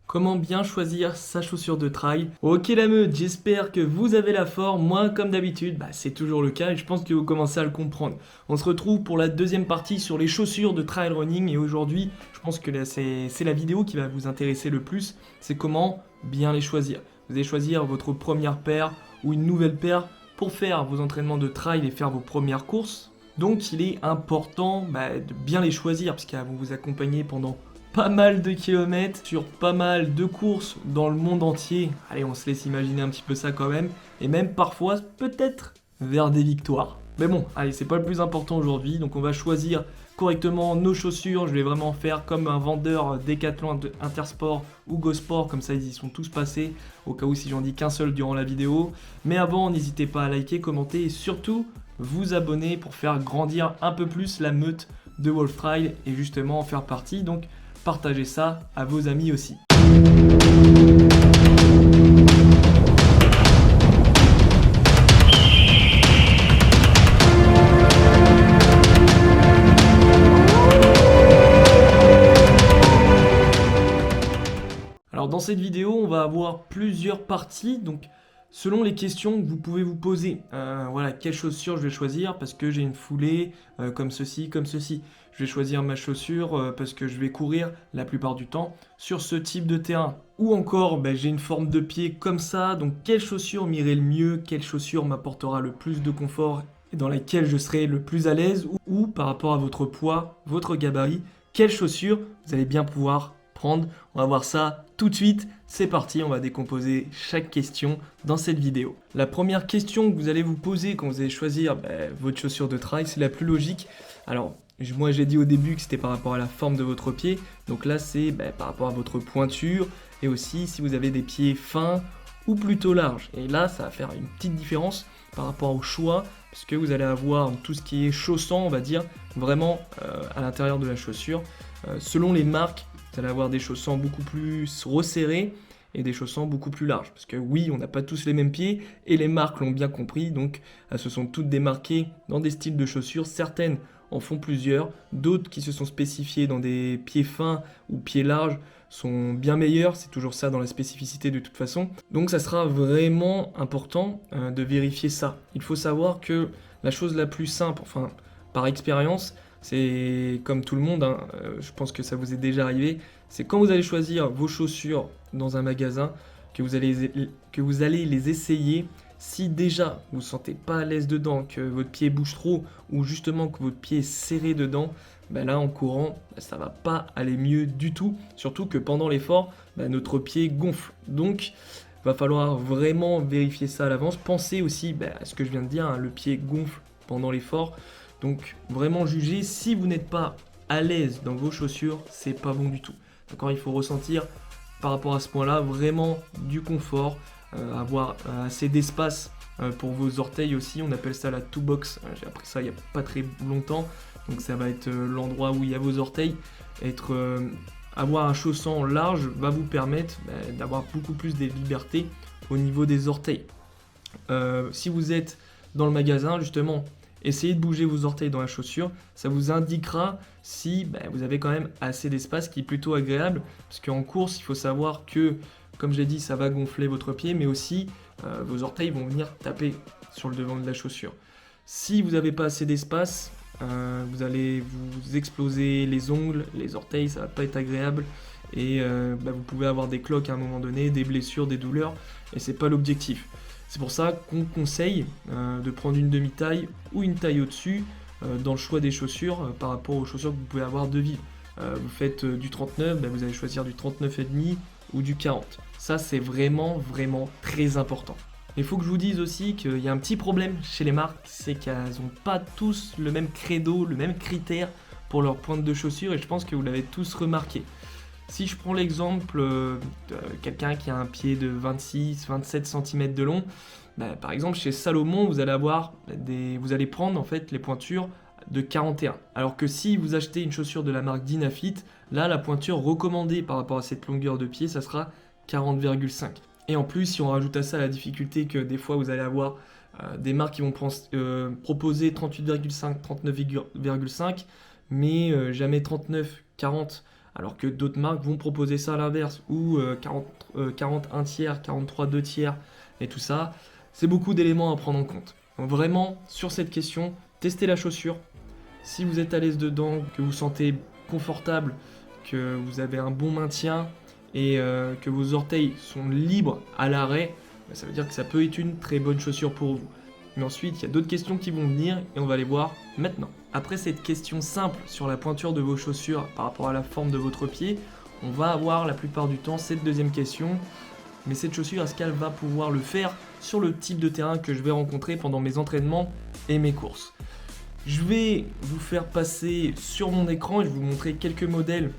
Comment bien choisir sa chaussure de trail? Ok la meute, j'espère que vous avez la forme. Moi, comme d'habitude, c'est toujours le cas et je pense que vous commencez à le comprendre. On se retrouve pour la deuxième partie sur les chaussures de trail running et aujourd'hui, je pense que là, c'est la vidéo qui va vous intéresser le plus. C'est comment bien les choisir. Vous allez choisir votre première paire ou une nouvelle paire pour faire vos entraînements de trail et faire vos premières courses. Donc il est important de bien les choisir parce qu'elles vont vous accompagner pendant pas mal de kilomètres, sur pas mal de courses dans le monde entier. Allez, on se laisse imaginer un petit peu ça quand même. Et même parfois, peut-être, vers des victoires. Mais bon, allez, c'est pas le plus important aujourd'hui. Donc on va choisir correctement nos chaussures. Je vais vraiment faire comme un vendeur Decathlon, Intersport ou Go-Sport. Comme ça, ils y sont tous passés. Au cas où si j'en dis qu'un seul durant la vidéo. Mais avant, n'hésitez pas à liker, commenter et surtout vous abonner pour faire grandir un peu plus la meute de Wolf Trail et justement en faire partie. Donc partagez ça à vos amis aussi. Alors dans cette vidéo, on va avoir plusieurs parties, donc selon les questions que vous pouvez vous poser. Voilà, quelle chaussure je vais choisir parce que j'ai une foulée comme ceci, comme ceci. Je vais choisir ma chaussure parce que je vais courir la plupart du temps sur ce type de terrain. Ou encore, j'ai une forme de pied comme ça, donc quelle chaussure m'irait le mieux, quelle chaussure m'apportera le plus de confort et dans laquelle je serai le plus à l'aise, ou par rapport à votre poids, votre gabarit, quelle chaussure vous allez bien pouvoir prendre. On va voir ça tout de suite. C'est parti, on va décomposer chaque question dans cette vidéo. La première question que vous allez vous poser quand vous allez choisir votre chaussure de trail, c'est la plus logique. Alors, moi j'ai dit au début que c'était par rapport à la forme de votre pied. Donc là, c'est par rapport à votre pointure et aussi si vous avez des pieds fins ou plutôt larges. Et là, ça va faire une petite différence par rapport au choix parce que vous allez avoir tout ce qui est chaussant, on va dire, vraiment à l'intérieur de la chaussure. Selon les marques, vous allez avoir des chaussants beaucoup plus resserrés et des chaussants beaucoup plus larges. Parce que oui, on n'a pas tous les mêmes pieds et les marques l'ont bien compris, donc elles se sont toutes démarquées dans des styles de chaussures. Certaines en font plusieurs, d'autres qui se sont spécifiées dans des pieds fins ou pieds larges sont bien meilleurs, c'est toujours ça dans la spécificité de toute façon. Donc ça sera vraiment important de vérifier ça. Il faut savoir que la chose la plus simple, enfin par expérience, c'est comme tout le monde, je pense que ça vous est déjà arrivé, c'est quand vous allez choisir vos chaussures dans un magasin, que vous allez les essayer. Si déjà vous ne vous sentez pas à l'aise dedans, que votre pied bouge trop ou justement que votre pied est serré dedans, là en courant, ça va pas aller mieux du tout. Surtout que pendant l'effort, notre pied gonfle. Donc il va falloir vraiment vérifier ça à l'avance. Pensez aussi à ce que je viens de dire, le pied gonfle pendant l'effort. Donc vraiment juger, si vous n'êtes pas à l'aise dans vos chaussures, c'est pas bon du tout. D'accord, il faut ressentir par rapport à ce point-là vraiment du confort, avoir assez d'espace pour vos orteils aussi. On appelle ça la two box. J'ai appris ça il n'y a pas très longtemps. Donc ça va être l'endroit où il y a vos orteils. Avoir un chausson large va vous permettre d'avoir beaucoup plus de liberté au niveau des orteils. Si vous êtes dans le magasin, justement, essayez de bouger vos orteils dans la chaussure, ça vous indiquera si vous avez quand même assez d'espace, qui est plutôt agréable, parce qu'en course, il faut savoir que, comme j'ai dit, ça va gonfler votre pied, mais aussi vos orteils vont venir taper sur le devant de la chaussure. Si vous n'avez pas assez d'espace, vous allez vous exploser les ongles, les orteils, ça va pas être agréable, et vous pouvez avoir des cloques à un moment donné, des blessures, des douleurs, et c'est pas l'objectif. C'est pour ça qu'on conseille de prendre une demi-taille ou une taille au-dessus dans le choix des chaussures par rapport aux chaussures que vous pouvez avoir de ville. Vous faites du 39, vous allez choisir du 39,5 ou du 40. Ça, c'est vraiment, vraiment très important. Il faut que je vous dise aussi qu'il y a un petit problème chez les marques, c'est qu'elles n'ont pas tous le même credo, le même critère pour leur pointe de chaussures et je pense que vous l'avez tous remarqué. Si je prends l'exemple de quelqu'un qui a un pied de 26-27 cm de long, par exemple chez Salomon, vous allez prendre en fait les pointures de 41. Alors que si vous achetez une chaussure de la marque Dynafit, là la pointure recommandée par rapport à cette longueur de pied, ça sera 40,5. Et en plus, si on rajoute à ça la difficulté que des fois vous allez avoir des marques qui vont proposer 38,5, 39,5, mais jamais 39, 40 Alors que d'autres marques vont proposer ça à l'inverse, ou 40 1 tiers, 43 2 tiers, et tout ça. C'est beaucoup d'éléments à prendre en compte. Donc vraiment, sur cette question, testez la chaussure. Si vous êtes à l'aise dedans, que vous sentez confortable, que vous avez un bon maintien et que vos orteils sont libres à l'arrêt, ça veut dire que ça peut être une très bonne chaussure pour vous. Mais ensuite, il y a d'autres questions qui vont venir et on va les voir maintenant. Après cette question simple sur la pointure de vos chaussures par rapport à la forme de votre pied, on va avoir la plupart du temps cette deuxième question. Mais cette chaussure, est-ce qu'elle va pouvoir le faire sur le type de terrain que je vais rencontrer pendant mes entraînements et mes courses? Je vais vous faire passer sur mon écran et je vais vous montrer quelques modèles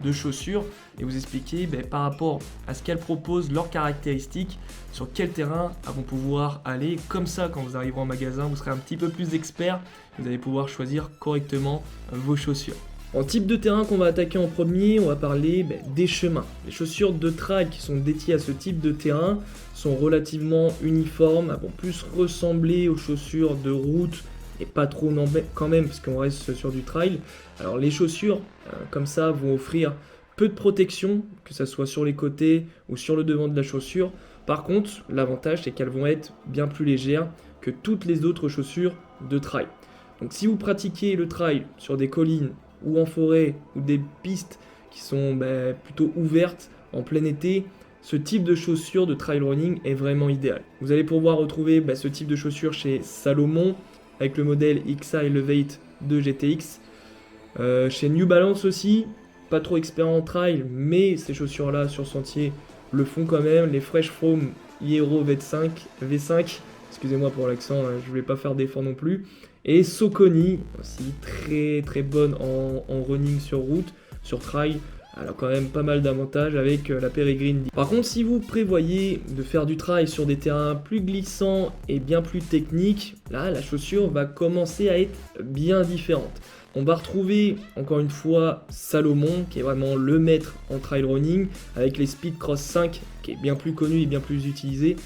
de chaussures et vous expliquer par rapport à ce qu'elles proposent, leurs caractéristiques, sur quel terrain elles vont pouvoir aller. Comme ça, quand vous arriverez en magasin, vous serez un petit peu plus expert et vous allez pouvoir choisir correctement vos chaussures. En type de terrain qu'on va attaquer en premier, on va parler des chemins. Les chaussures de trail qui sont dédiées à ce type de terrain sont relativement uniformes, elles vont plus ressembler aux chaussures de route et pas trop quand même parce qu'on reste sur du trail. Alors les chaussures comme ça vont offrir peu de protection, que ce soit sur les côtés ou sur le devant de la chaussure. Par contre, l'avantage c'est qu'elles vont être bien plus légères que toutes les autres chaussures de trail. Donc si vous pratiquez le trail sur des collines ou en forêt ou des pistes qui sont plutôt ouvertes en plein été, ce type de chaussures de trail running est vraiment idéal. Vous allez pouvoir retrouver ce type de chaussures chez Salomon avec le modèle XA Elevate de GTX. Chez New Balance aussi, pas trop expert en trail, mais ces chaussures-là sur sentier le font quand même. Les Fresh Foam Hero V5, excusez-moi pour l'accent, je voulais pas faire d'effort non plus. Et Saucony, aussi très très bonne en running sur route, sur trail. Elle a quand même pas mal d'avantages avec la Peregrine. Par contre, si vous prévoyez de faire du trail sur des terrains plus glissants et bien plus techniques, là, la chaussure va commencer à être bien différente. On va retrouver, encore une fois, Salomon, qui est vraiment le maître en trail running, avec les Speed Cross 5, qui est bien plus connu et bien plus utilisé.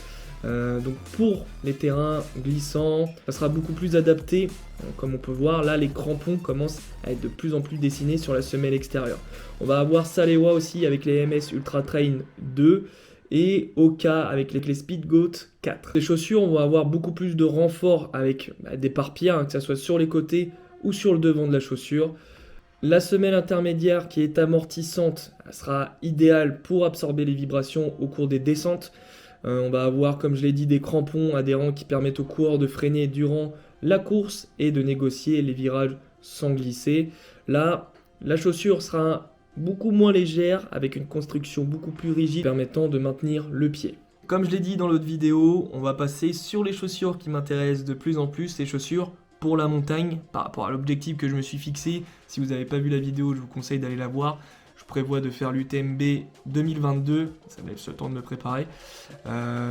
Donc pour les terrains glissants, ça sera beaucoup plus adapté. Comme on peut voir, là les crampons commencent à être de plus en plus dessinés sur la semelle extérieure. On va avoir Salewa aussi avec les MS Ultra Train 2 et Oka avec les Speed Goat 4. Les chaussures, on va avoir beaucoup plus de renfort avec des pare-pierres, que ce soit sur les côtés ou sur le devant de la chaussure. La semelle intermédiaire qui est amortissante, elle sera idéale pour absorber les vibrations au cours des descentes. On va avoir, comme je l'ai dit, des crampons adhérents qui permettent aux coureurs de freiner durant la course et de négocier les virages sans glisser. Là, la chaussure sera beaucoup moins légère avec une construction beaucoup plus rigide permettant de maintenir le pied. Comme je l'ai dit dans l'autre vidéo, on va passer sur les chaussures qui m'intéressent de plus en plus, les chaussures pour la montagne par rapport à l'objectif que je me suis fixé. Si vous n'avez pas vu la vidéo, je vous conseille d'aller la voir. Je prévois de faire l'UTMB 2022, ça me laisse le temps de me préparer.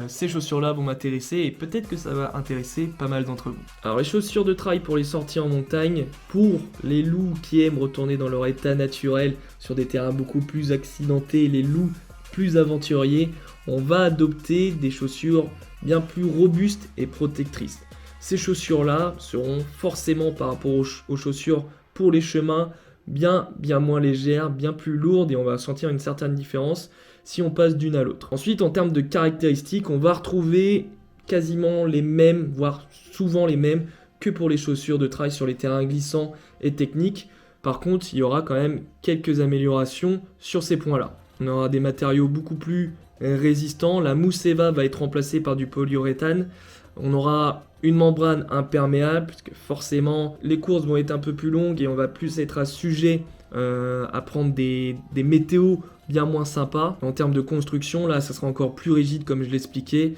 Ces chaussures-là vont m'intéresser et peut-être que ça va intéresser pas mal d'entre vous. Alors les chaussures de trail pour les sorties en montagne, pour les loups qui aiment retourner dans leur état naturel sur des terrains beaucoup plus accidentés, les loups plus aventuriers, on va adopter des chaussures bien plus robustes et protectrices. Ces chaussures-là seront forcément par rapport aux chaussures pour les chemins bien moins légères, bien plus lourdes et on va sentir une certaine différence si on passe d'une à l'autre. Ensuite, en termes de caractéristiques, on va retrouver quasiment les mêmes, voire souvent les mêmes que pour les chaussures de trail sur les terrains glissants et techniques. Par contre, il y aura quand même quelques améliorations sur ces points-là. On aura des matériaux beaucoup plus résistants. La mousse Eva va être remplacée par du polyuréthane. On aura une membrane imperméable, puisque forcément les courses vont être un peu plus longues et on va plus être assujetti à prendre des météos bien moins sympas. En termes de construction, là, ça sera encore plus rigide comme je l'expliquais.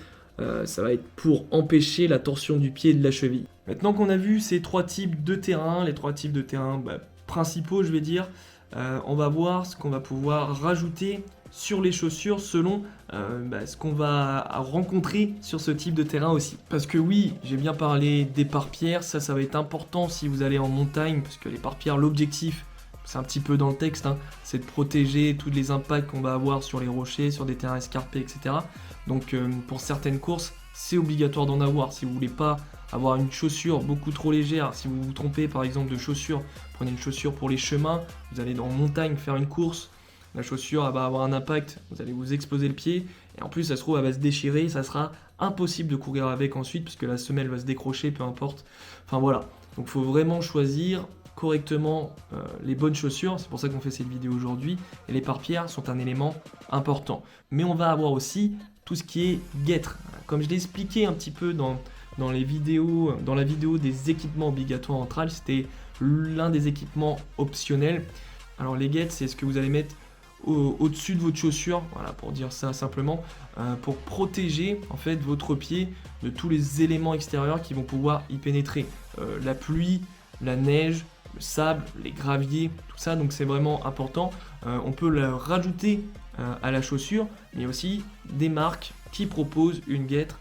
Ça va être pour empêcher la torsion du pied et de la cheville. Maintenant qu'on a vu ces trois types de terrain, les trois types de terrain principaux, je vais dire, on va voir ce qu'on va pouvoir rajouter sur les chaussures selon ce qu'on va rencontrer sur ce type de terrain aussi. Parce que oui, j'ai bien parlé des pare-pierres, ça va être important si vous allez en montagne, parce que les pare-pierres, l'objectif, c'est un petit peu dans le texte, c'est de protéger tous les impacts qu'on va avoir sur les rochers, sur des terrains escarpés, etc. Donc pour certaines courses, c'est obligatoire d'en avoir. Si vous voulez pas avoir une chaussure beaucoup trop légère. Si vous vous trompez par exemple de chaussure, prenez une chaussure pour les chemins, vous allez en montagne faire une course, la chaussure elle va avoir un impact, vous allez vous exploser le pied, et en plus ça se trouve elle va se déchirer, ça sera impossible de courir avec ensuite, puisque la semelle va se décrocher, peu importe. Enfin voilà, donc il faut vraiment choisir correctement les bonnes chaussures, c'est pour ça qu'on fait cette vidéo aujourd'hui, et les pare-pierres sont un élément important. Mais on va avoir aussi tout ce qui est guêtre. Comme je l'ai expliqué un petit peu dans la vidéo des équipements obligatoires en trail, c'était l'un des équipements optionnels. Alors les guêtres, c'est ce que vous allez mettre au-dessus de votre chaussure, voilà, pour dire ça simplement, pour protéger en fait votre pied de tous les éléments extérieurs qui vont pouvoir y pénétrer. La pluie, la neige, le sable, les graviers, tout ça, donc c'est vraiment important. On peut le rajouter à la chaussure, mais il y a aussi des marques qui proposent une guêtre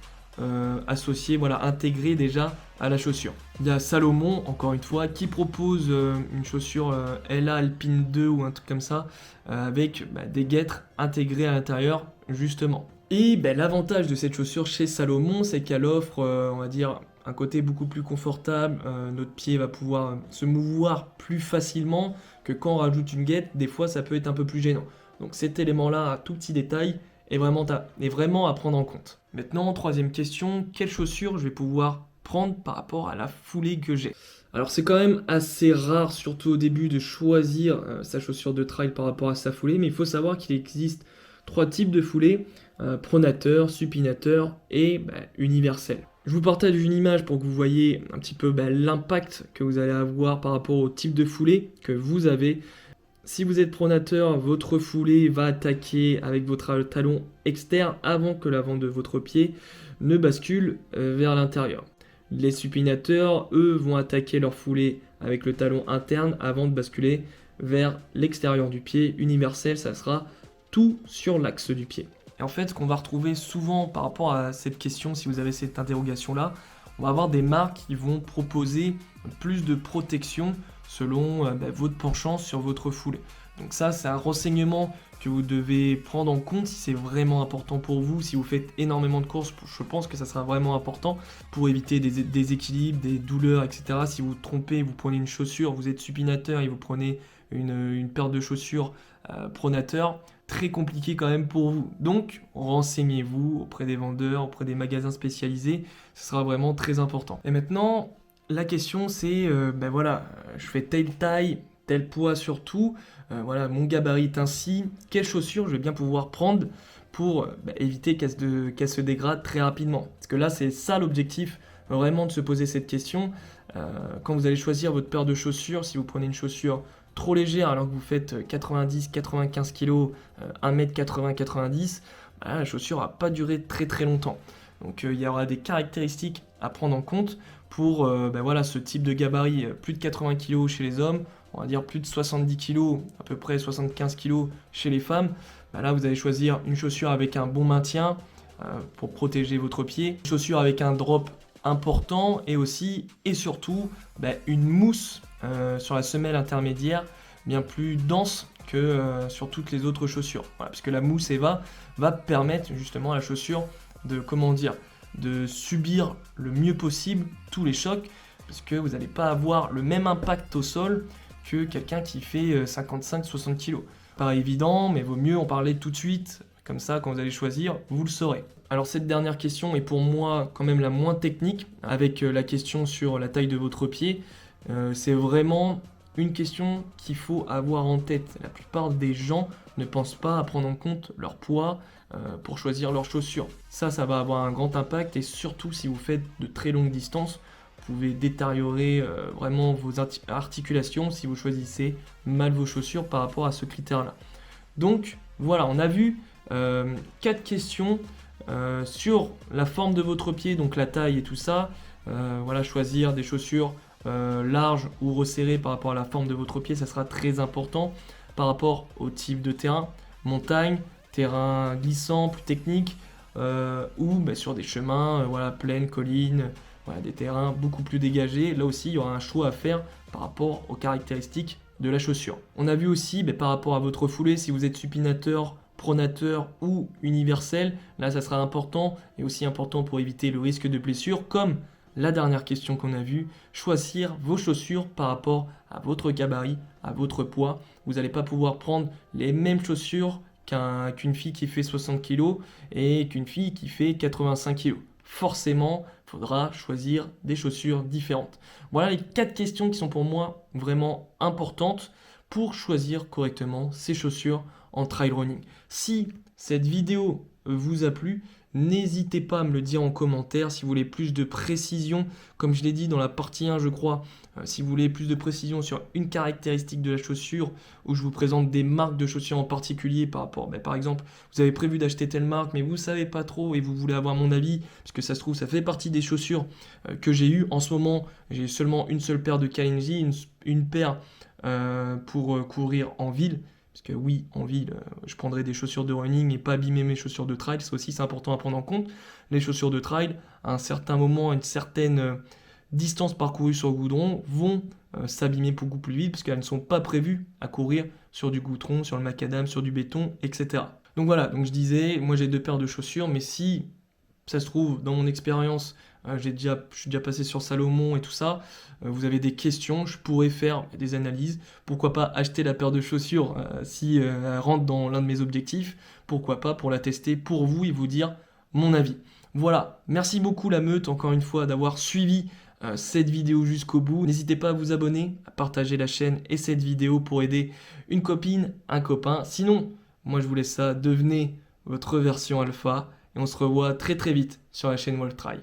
associée, voilà, intégrée déjà à la chaussure. Il y a Salomon, encore une fois, qui propose une chaussure LA Alpine 2 ou un truc comme ça, avec des guêtres intégrées à l'intérieur, justement. Et l'avantage de cette chaussure chez Salomon, c'est qu'elle offre, on va dire, un côté beaucoup plus confortable. Notre pied va pouvoir se mouvoir plus facilement que quand on rajoute une guêtre. Des fois, ça peut être un peu plus gênant. Donc cet élément-là, un tout petit détail, est vraiment à prendre en compte. Maintenant, troisième question, quelle chaussure je vais pouvoir prendre par rapport à la foulée que j'ai? Alors c'est quand même assez rare, surtout au début, de choisir sa chaussure de trail par rapport à sa foulée, mais il faut savoir qu'il existe 3 types de foulées, pronateur, supinateur et universel. Je vous partage une image pour que vous voyez un petit peu l'impact que vous allez avoir par rapport au type de foulée que vous avez. Si vous êtes pronateur, votre foulée va attaquer avec votre talon externe avant que l'avant de votre pied ne bascule vers l'intérieur. Les supinateurs, eux, vont attaquer leur foulée avec le talon interne avant de basculer vers l'extérieur du pied. Universel, ça sera tout sur l'axe du pied. Et en fait, ce qu'on va retrouver souvent par rapport à cette question, si vous avez cette interrogation-là, on va avoir des marques qui vont proposer plus de protection selon votre penchant sur votre foulée. Donc ça, c'est un renseignement que vous devez prendre en compte si c'est vraiment important pour vous. Si vous faites énormément de courses, je pense que ça sera vraiment important pour éviter des déséquilibres, des douleurs, etc. Si vous vous trompez, vous prenez une chaussure, vous êtes supinateur et vous prenez une paire de chaussures pronateur, très compliqué quand même pour vous. Donc, renseignez-vous auprès des vendeurs, auprès des magasins spécialisés, ce sera vraiment très important. Et maintenant, la question c'est, voilà, je fais telle taille, tel poids surtout, voilà, mon gabarit est ainsi, quelles chaussures je vais bien pouvoir prendre pour éviter qu'elle se dégrade très rapidement. Parce que là, c'est ça l'objectif, vraiment de se poser cette question. Quand vous allez choisir votre paire de chaussures, si vous prenez une chaussure trop légère alors que vous faites 90-95 kg, 1m80-90, la chaussure va pas durer très très longtemps. Donc il y aura des caractéristiques à prendre en compte pour voilà, ce type de gabarit, plus de 80 kg chez les hommes, on va dire plus de 70 kg, à peu près 75 kg chez les femmes. Là vous allez choisir une chaussure avec un bon maintien pour protéger votre pied, une chaussure avec un drop important et aussi et surtout une mousse sur la semelle intermédiaire bien plus dense que sur toutes les autres chaussures. Voilà, parce que la mousse EVA va permettre justement à la chaussure de subir le mieux possible tous les chocs, parce que vous n'allez pas avoir le même impact au sol que quelqu'un qui fait 55-60 kg. Pas évident, mais vaut mieux en parler tout de suite, comme ça quand vous allez choisir, vous le saurez. Alors cette dernière question est pour moi quand même la moins technique, avec la question sur la taille de votre pied. C'est vraiment une question qu'il faut avoir en tête. La plupart des gens ne pensent pas à prendre en compte leur poids pour choisir leurs chaussures. Ça va avoir un grand impact, et surtout si vous faites de très longues distances, vous pouvez détériorer vraiment vos articulations si vous choisissez mal vos chaussures par rapport à ce critère-là. Donc voilà, on a vu 4 questions sur la forme de votre pied, donc la taille et tout ça. Voilà, choisir des chaussures larges ou resserrées par rapport à la forme de votre pied, ça sera très important par rapport au type de terrain, montagne, terrain glissant, plus technique, ou sur des chemins, voilà, plaines, collines, voilà, des terrains beaucoup plus dégagés. Là aussi, il y aura un choix à faire par rapport aux caractéristiques de la chaussure. On a vu aussi par rapport à votre foulée, si vous êtes supinateur, pronateur ou universel, là ça sera important, et aussi important pour éviter le risque de blessure, comme la dernière question qu'on a vue, choisir vos chaussures par rapport à votre gabarit, à votre poids. Vous n'allez pas pouvoir prendre les mêmes chaussures qu'une fille qui fait 60 kg et qu'une fille qui fait 85 kg. Forcément, il faudra choisir des chaussures différentes. Voilà les 4 questions qui sont pour moi vraiment importantes pour choisir correctement ces chaussures en trail running. Si cette vidéo vous a plu, n'hésitez pas à me le dire en commentaire si vous voulez plus de précision. Comme je l'ai dit dans la partie 1, je crois, si vous voulez plus de précision sur une caractéristique de la chaussure, où je vous présente des marques de chaussures en particulier par rapport, par exemple, vous avez prévu d'acheter telle marque, mais vous ne savez pas trop et vous voulez avoir mon avis, parce que ça se trouve, ça fait partie des chaussures que j'ai eues. En ce moment, j'ai seulement une seule paire de Kalinji, une paire pour courir en ville. Parce que oui, en ville, je prendrai des chaussures de running et pas abîmer mes chaussures de trail. Ça aussi, c'est important à prendre en compte. Les chaussures de trail, à un certain moment, à une certaine distance parcourue sur le goudron, vont s'abîmer beaucoup plus vite parce qu'elles ne sont pas prévues à courir sur du goudron, sur le macadam, sur du béton, etc. Donc voilà, donc je disais, moi j'ai 2 paires de chaussures, mais si ça se trouve, dans mon expérience, je suis déjà passé sur Salomon et tout ça, vous avez des questions, je pourrais faire des analyses. Pourquoi pas acheter la paire de chaussures si elle rentre dans l'un de mes objectifs. Pourquoi pas pour la tester pour vous et vous dire mon avis. Voilà, merci beaucoup la meute, encore une fois, d'avoir suivi cette vidéo jusqu'au bout. N'hésitez pas à vous abonner, à partager la chaîne et cette vidéo pour aider une copine, un copain. Sinon, moi je vous laisse ça, devenez votre version alpha. Et on se revoit très très vite sur la chaîne Wolf Try.